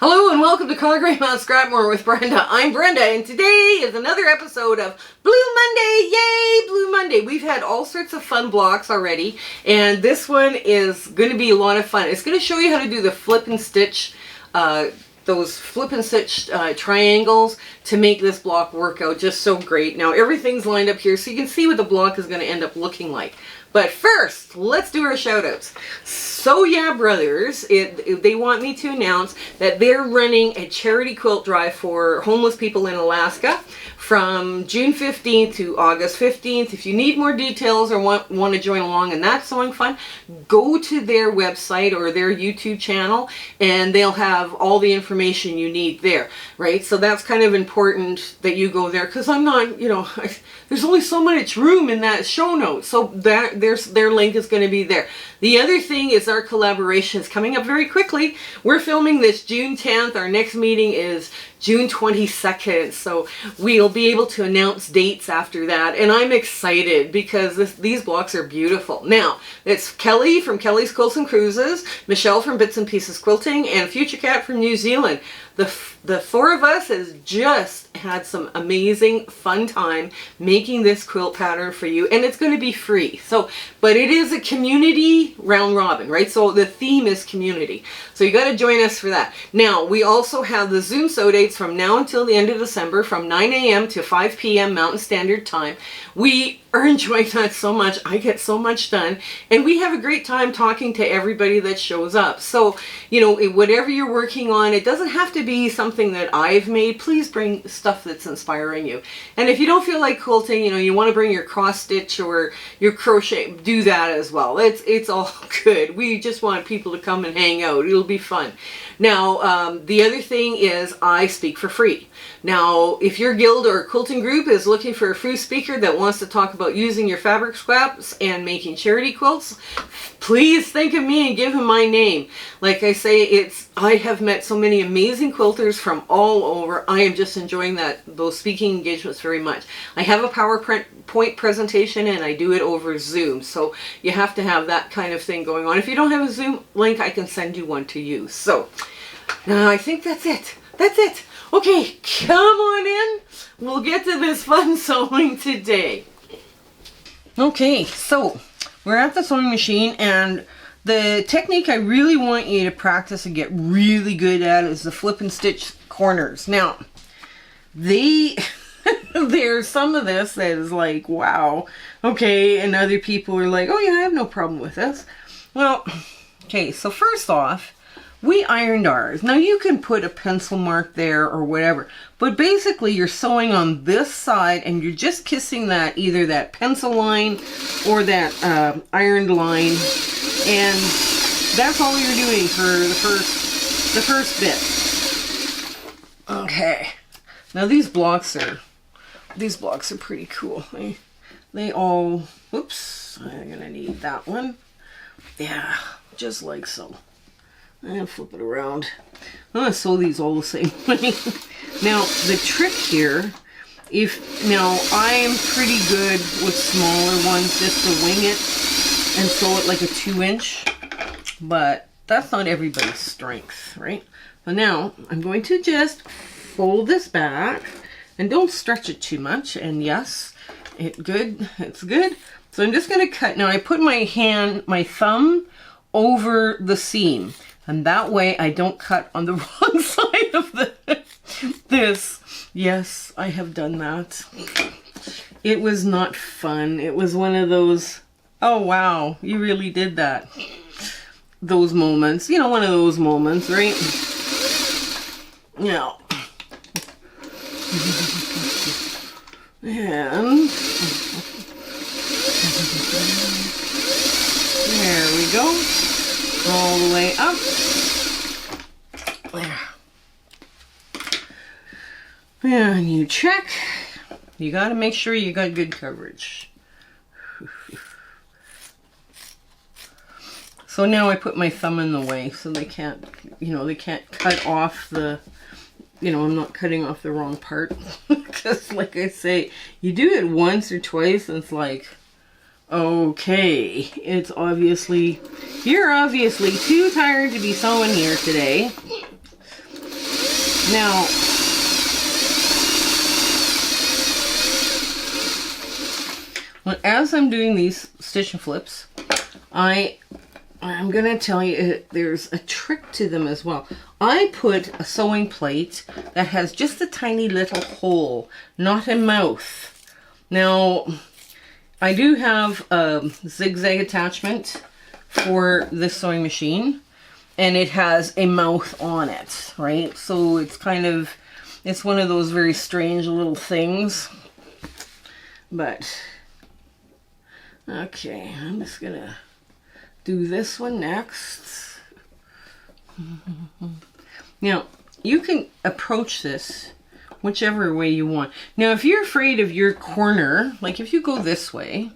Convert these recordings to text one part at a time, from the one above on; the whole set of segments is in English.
Hello and welcome to Color Grade Mount Scrapmore with Brenda. I'm Brenda and today is another episode of Blue Monday. Yay, Blue Monday. We've had all sorts of fun blocks already and this one is going to be a lot of fun. It's going to show you how to do the flip and stitch, those flip and stitch triangles to make this block work out just so great. Now everything's lined up here so you can see what the block is going to end up looking like. But first, let's do our shout outs. So Yeah Brothers, they want me to announce that they're running a charity quilt drive for homeless people in Alaska from June 15th to August 15th. If you need more details or want to join along in that sewing fun, go to their website or their YouTube channel and they'll have all the information you need there, right? So that's kind of important that you go there because I'm not, there's only so much room in that show notes. So their link is going to be there. The other thing is our collaboration is coming up very quickly. We're filming this June 10th. Our next meeting is June 22nd. So we'll be able to announce dates after that. And I'm excited because these blocks are beautiful. Now, it's Kelly from Kelly's Quilts and Cruises, Michelle from Bits and Pieces Quilting, and Future Cat from New Zealand. The four of us has just had some amazing fun time making this quilt pattern for you, and it's going to be free. So, but it is a community round robin, right? So the theme is community. So you got to join us for that. Now, we also have the Zoom sew dates from now until the end of December from 9 a.m. to 5 p.m. Mountain Standard Time. We are enjoying that so much. I get so much done, and we have a great time talking to everybody that shows up. So, whatever you're working on, it doesn't have to be something that I've made. Please bring stuff that's inspiring you. And if you don't feel like quilting, you want to bring your cross stitch or your crochet, do that as well. It's all good. We just want people to come and hang out. It'll be fun. Now, the other thing is I speak for free. Now, if your guild or quilting group is looking for a free speaker that wants to talk about using your fabric scraps and making charity quilts, please think of me and give him my name. Like I say, I have met so many amazing quilters from all over. I am just enjoying those speaking engagements very much. I have a PowerPoint presentation and I do it over Zoom. So you have to have that kind of thing going on. If you don't have a Zoom link, I can send you one to use. So I think that's it. That's it. Okay, come on in. We'll get to this fun sewing today. Okay, so we're at the sewing machine, and the technique I really want you to practice and get really good at is the flip and stitch corners. Now, there's some of this that is like, wow, okay, and other people are like, oh yeah, I have no problem with this. Well, okay, so first off, we ironed ours. Now you can put a pencil mark there or whatever, but basically you're sewing on this side and you're just kissing either that pencil line or that ironed line, and that's all you're doing for the first bit. Okay. Now these blocks are pretty cool. They all, oops, I'm gonna need that one. Yeah, just like so. And flip it around. I'm going to sew these all the same way. Now, the trick here, I'm pretty good with smaller ones just to wing it and sew it like a 2-inch, but that's not everybody's strength, right? So now, I'm going to just fold this back, and don't stretch it too much, and yes, it's good. So I'm just going to cut. Now, I put my thumb over the seam. And that way I don't cut on the wrong side of this. Yes, I have done that. It was not fun. It was one of those, oh wow, you really did that. Those moments. One of those moments, right? Now. And there we go. All the way up. There. And you check. You got to make sure you got good coverage. So now I put my thumb in the way so they can't, they can't cut off the, I'm not cutting off the wrong part. Because like I say, you do it once or twice and it's like, okay, you're obviously too tired to be sewing here today. Now, as I'm doing these stitch and flips, I'm going to tell you there's a trick to them as well. I put a sewing plate that has just a tiny little hole, not a mouth. Now, I do have a zigzag attachment for this sewing machine, and it has a mouth on it, right? So it's kind of, it's one of those very strange little things. But, okay, I'm just going to do this one next. Now, you can approach this whichever way you want. Now, if you're afraid of your corner, like if you go this way,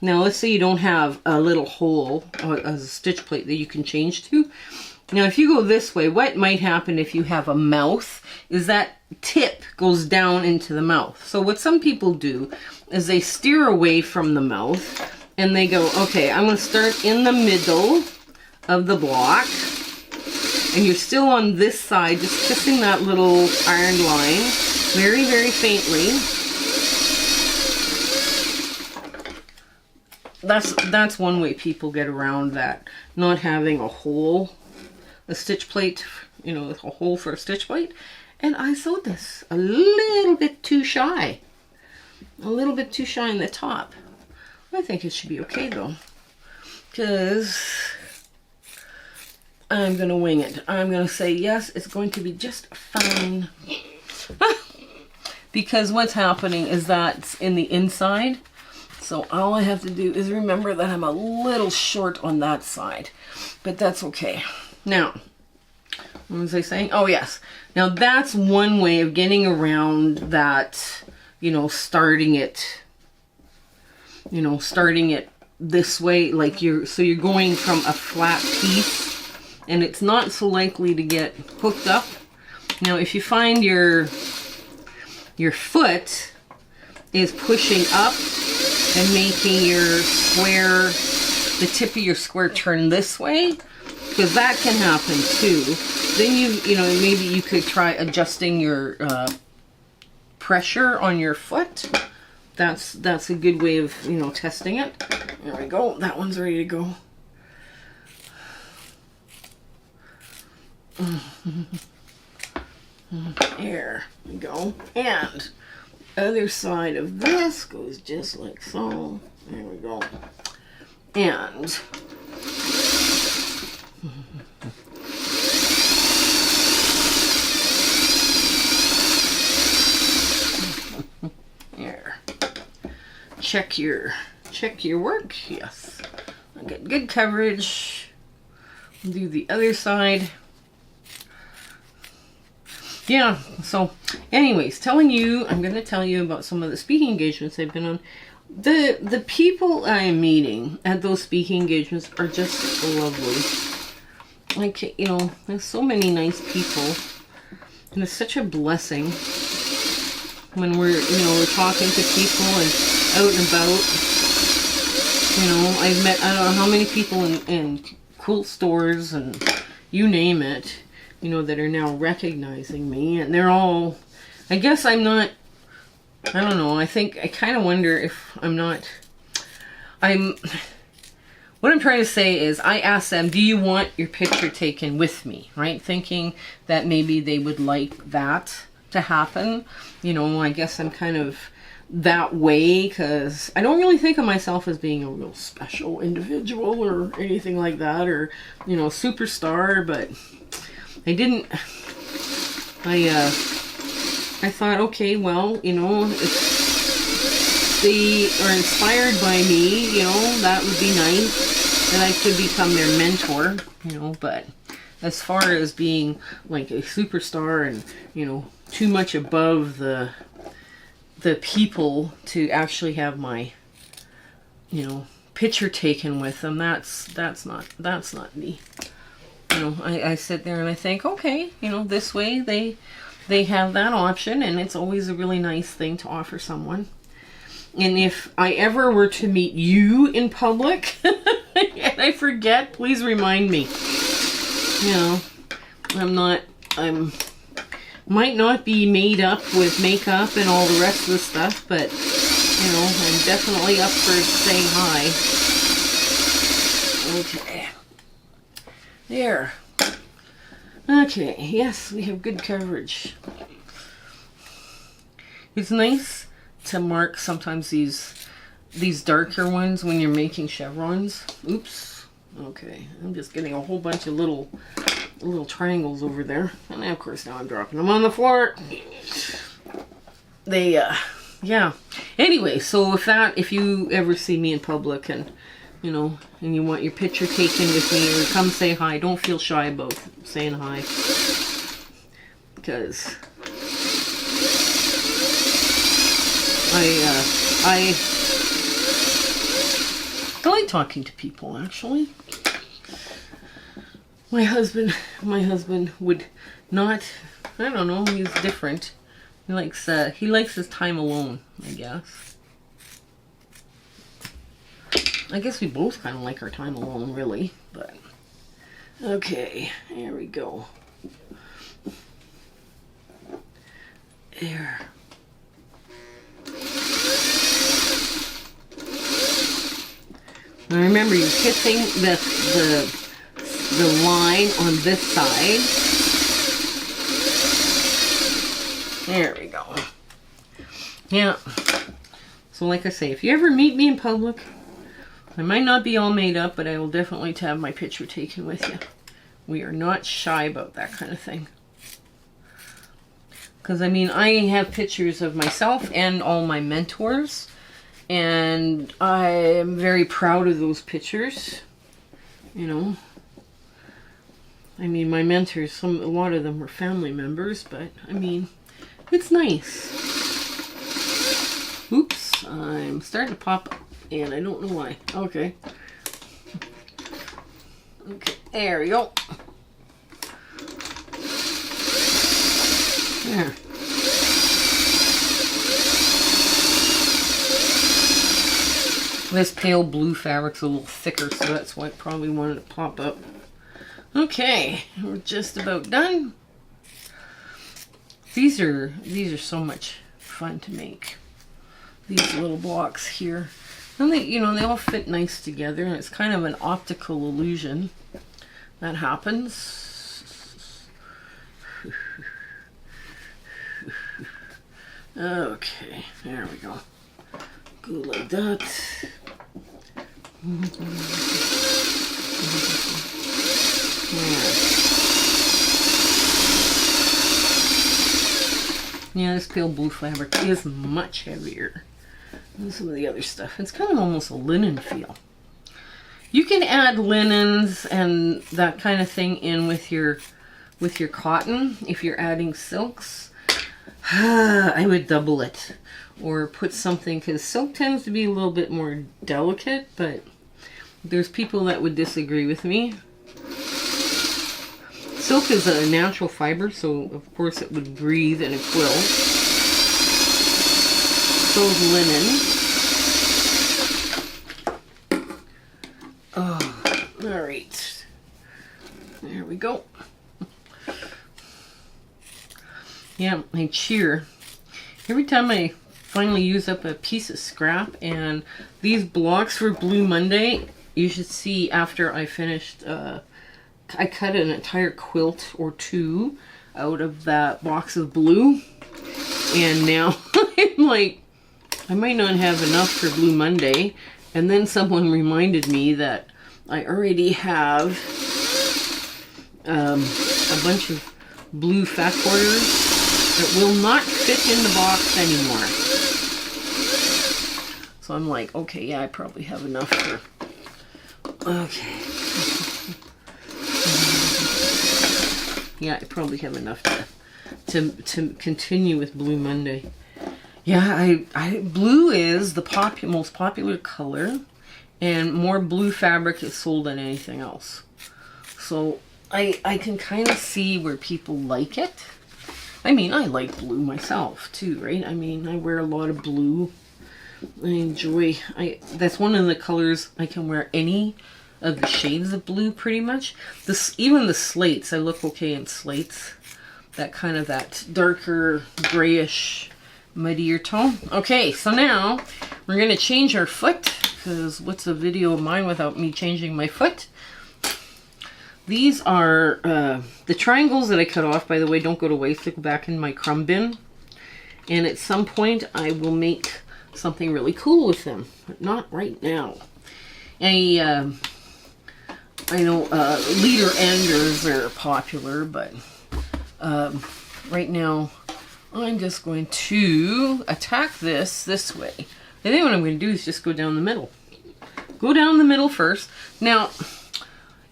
now let's say you don't have a little hole, a stitch plate that you can change to. Now, if you go this way, what might happen if you have a mouth is that tip goes down into the mouth. So what some people do is they steer away from the mouth and they go, okay, I'm going to start in the middle of the block. And you're still on this side, just kissing that little iron line very, very faintly. That's one way people get around that, not having a hole, a stitch plate, you know, a hole for a stitch plate. And I sewed this a little bit too shy. A little bit too shy in the top. I think it should be okay though, because I'm going to wing it. I'm going to say, yes, it's going to be just fine. Because what's happening is that's in the inside. So all I have to do is remember that I'm a little short on that side. But that's okay. Now, what was I saying? Oh, yes. Now, that's one way of getting around that, you know, starting it this way. Like so you're going from a flat piece. And it's not so likely to get hooked up. Now, if you find your foot is pushing up and making your square, the tip of your square turn this way, because that can happen too, then you know, maybe you could try adjusting your pressure on your foot. That's a good way of, you know, testing it. There we go. That one's ready to go. There we go. And other side of this goes just like so. There we go. And there. Check your work. Yes. I get good coverage. Do the other side. Yeah, so anyways, I'm going to tell you about some of the speaking engagements I've been on. The people I am meeting at those speaking engagements are just lovely. Like, you know, there's so many nice people. And it's such a blessing when we're talking to people and out and about. You know, I've met, I don't know how many people in quilt stores and you name it, you know, that are now recognizing me, and they're all, I guess I'm not, I don't know, I kind of wonder if what I'm trying to say is I asked them, do you want your picture taken with me, right? Thinking that maybe they would like that to happen. You know, I guess I'm kind of that way because I don't really think of myself as being a real special individual or anything like that, or, you know, superstar, but I thought, okay, well, you know, if they are inspired by me, you know, that would be nice, that I could become their mentor, you know. But as far as being like a superstar and, you know, too much above the people to actually have my, you know, picture taken with them, that's not me. You know, I sit there and I think, okay, you know, this way they have that option, and it's always a really nice thing to offer someone. And if I ever were to meet you in public and I forget, please remind me. You know, Might not be made up with makeup and all the rest of the stuff, but, you know, I'm definitely up for saying hi. Okay. There. Okay, yes, we have good coverage. It's nice to mark sometimes these darker ones when you're making chevrons. Oops. Okay, I'm just getting a whole bunch of little triangles over there. And of course now I'm dropping them on the floor. They, yeah. Anyway, so if you ever see me in public and, you know, and you want your picture taken with me or come say hi, don't feel shy about saying hi. Because I like talking to people, actually. My husband would not, I don't know, he's different. He likes his time alone, I guess. I guess we both kind of like our time alone, really, but okay, here we go. There. Now remember, you're kissing the line on this side. There we go. Yeah. So like I say, if you ever meet me in public, I might not be all made up, but I will definitely have my picture taken with you. We are not shy about that kind of thing. Because, I mean, I have pictures of myself and all my mentors. And I am very proud of those pictures. You know. I mean, my mentors, a lot of them were family members, but, I mean, it's nice. Oops, I'm starting to pop, and I don't know why. Okay. Okay, there we go. There. This pale blue fabric's a little thicker, so that's why it probably wanted to pop up. Okay, we're just about done. These are so much fun to make. These little blocks here. And they, you know, they all fit nice together, and it's kind of an optical illusion that happens. Okay, there we go. Go like that. Yeah, this pale blue fabric is much heavier than some of the other stuff. It's kind of almost a linen feel. You can add linens and that kind of thing in with your cotton if you're adding silks. I would double it or put something, because silk tends to be a little bit more delicate, but there's people that would disagree with me. Silk is a natural fiber, so of course it would breathe in a quilt. So is linen. Oh, alright. There we go. Yeah, I cheer. Every time I finally use up a piece of scrap, and these blocks for Blue Monday, you should see after I finished, I cut an entire quilt or two out of that box of blue, and now I'm like, I might not have enough for Blue Monday, and then someone reminded me that I already have a bunch of blue fat quarters that will not fit in the box anymore. So I'm like, okay, yeah, I probably have enough for, okay. Yeah, I probably have enough to continue with Blue Monday. Yeah, blue is the most popular color, and more blue fabric is sold than anything else. So I can kind of see where people like it. I mean, I like blue myself too, right? I mean, I wear a lot of blue. I enjoy, that's one of the colors I can wear any of the shades of blue pretty much. Even the slates, I look okay in slates. that kind of that darker grayish muddier tone. Okay, so now we're going to change our foot, because what's a video of mine without me changing my foot? These are the triangles that I cut off, by the way, don't go to waste. They go back in my crumb bin. And at some point I will make something really cool with them, but not right now. I know leader enders are popular, but right now I'm just going to attack this way. I think what I'm going to do is just go down the middle. Go down the middle first. Now,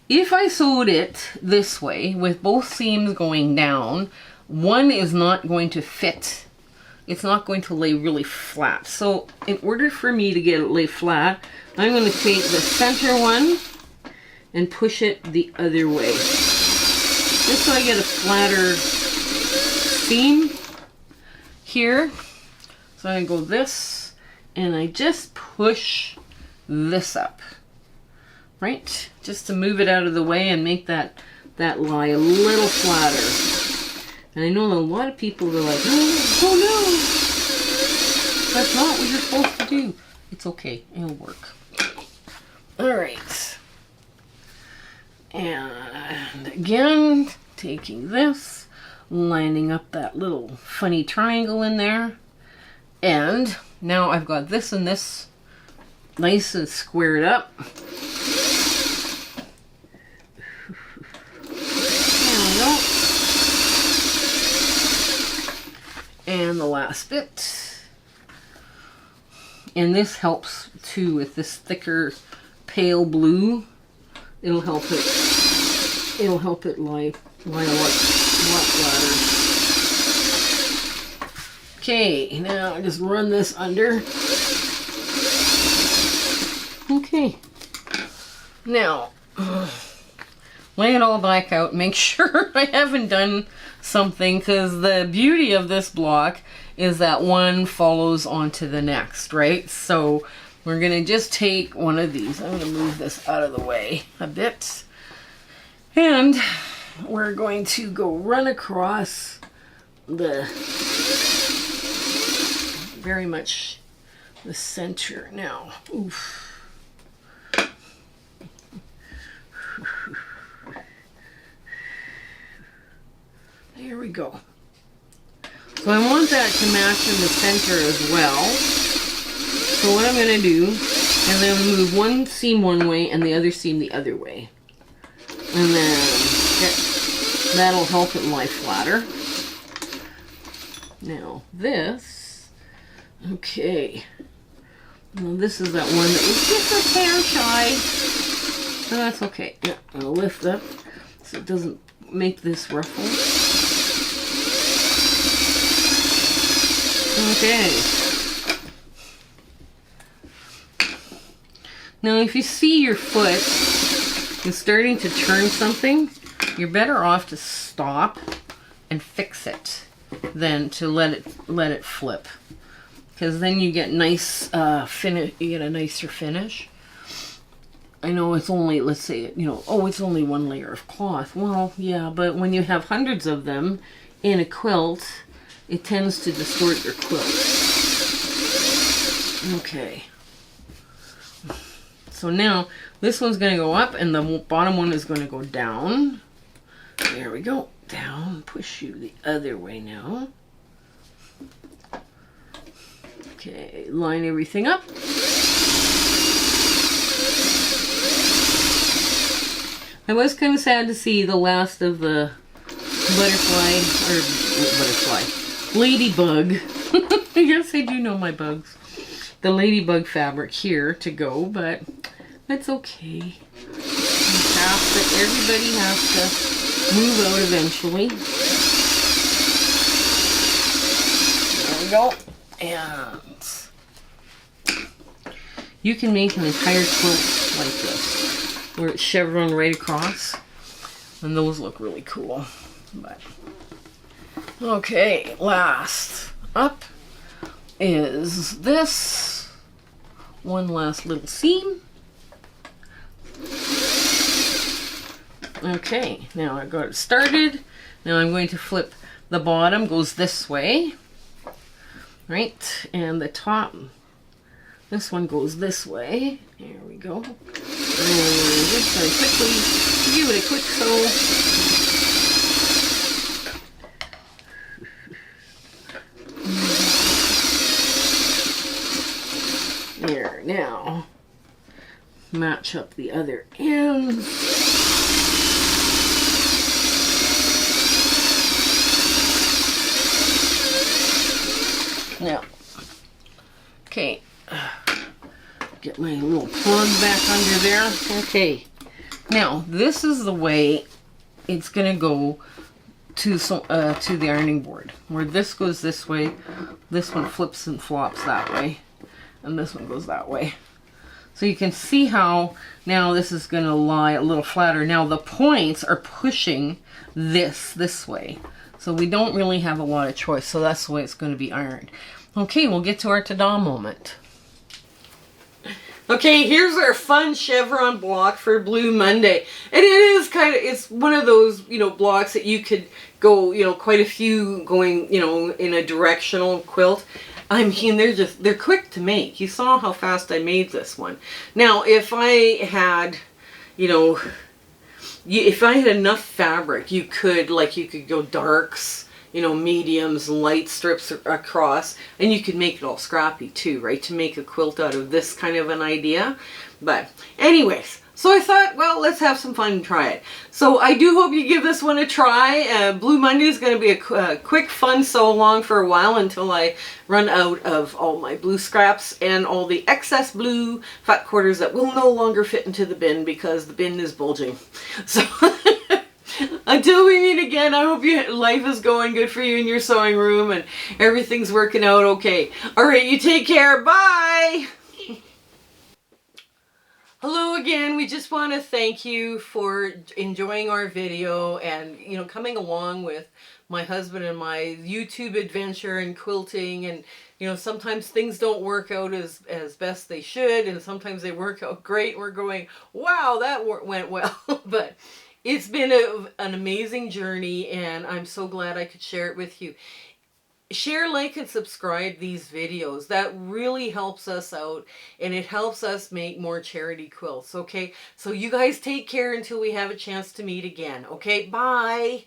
if I sewed it this way, with both seams going down, one is not going to fit. It's not going to lay really flat. So in order for me to get it lay flat, I'm going to take the center one and push it the other way. Just so I get a flatter seam here. So I go this, and I just push this up, right? Just to move it out of the way and make that lie a little flatter. And I know a lot of people are like, oh no, that's not what you're supposed to do. It's okay, it'll work. All right. And again, taking this, lining up that little funny triangle in there. And now I've got this and this nice and squared up. There we go. And the last bit. And this helps too with this thicker pale blue. It'll help it lie a lot flatter. Okay, now just run this under. Okay. Now, lay it all back out. Make sure I haven't done something, because the beauty of this block is that one follows onto the next, right? So we're going to just take one of these. I'm going to move this out of the way a bit. And we're going to go run across the very much the center now. Oof. There we go. So I want that to match in the center as well. So what I'm going to do is I'm going to move one seam one way and the other seam the other way. And then that'll help it lie flatter. Now this, okay. Now this is that one that was just a hair shy. So that's okay. Yeah, I'll lift up so it doesn't make this ruffle. Okay. Now if you see your foot is starting to turn something, you're better off to stop and fix it than to let it flip. Because then you get nice finish, you get a nicer finish. I know it's only, let's say, you know, oh, it's only one layer of cloth. Well, yeah, but when you have hundreds of them in a quilt, it tends to distort your quilt. Okay. So now this one's going to go up and the bottom one is going to go down. There we go. Down. Push you the other way now. Okay. Line everything up. I was kind of sad to see the last of the ladybug. Yes, I do know my bugs. The ladybug fabric here to go, but that's okay. Everybody has to move out eventually. There we go. And you can make an entire quilt like this, where it's chevron right across, and those look really cool. But okay, last up is this one last little seam. Okay, now I got it started. Now I'm going to flip the bottom goes this way, right? And the top, this one goes this way. Here we go. And just very quickly give it a quick sew. There, now match up the other end. Now, okay, get my little plug back under there. Okay, now this is the way it's gonna go to the ironing board. Where this goes this way, this one flips and flops that way, and this one goes that way. So you can see how now this is gonna lie a little flatter. Now the points are pushing this way. So we don't really have a lot of choice. So that's the way it's going to be ironed. Okay, we'll get to our ta-da moment. Okay, here's our fun chevron block for Blue Monday. And it is it's one of those, you know, blocks that you could go, you know, quite a few going, you know, in a directional quilt. I mean, they're quick to make. You saw how fast I made this one. Now, if I had, you know, if I had enough fabric, you could go darks, you know, mediums, light strips across, and you could make it all scrappy too, right? To make a quilt out of this kind of an idea. But anyways, so I thought, well, let's have some fun and try it. So I do hope you give this one a try. Blue Monday is going to be a quick, fun sew along for a while until I run out of all my blue scraps and all the excess blue fat quarters that will no longer fit into the bin because the bin is bulging. So until we meet again, I hope life is going good for you in your sewing room and everything's working out okay. All right, you take care. Bye. Hello again. We just want to thank you for enjoying our video and, you know, coming along with my husband and my YouTube adventure and quilting. And, you know, sometimes things don't work out as best they should, and sometimes they work out great. We're going, wow, that went well. But it's been an amazing journey, and I'm so glad I could share it with you. Share, like, and subscribe these videos. That really helps us out, and it helps us make more charity quilts, okay? So you guys take care until we have a chance to meet again, okay? Bye!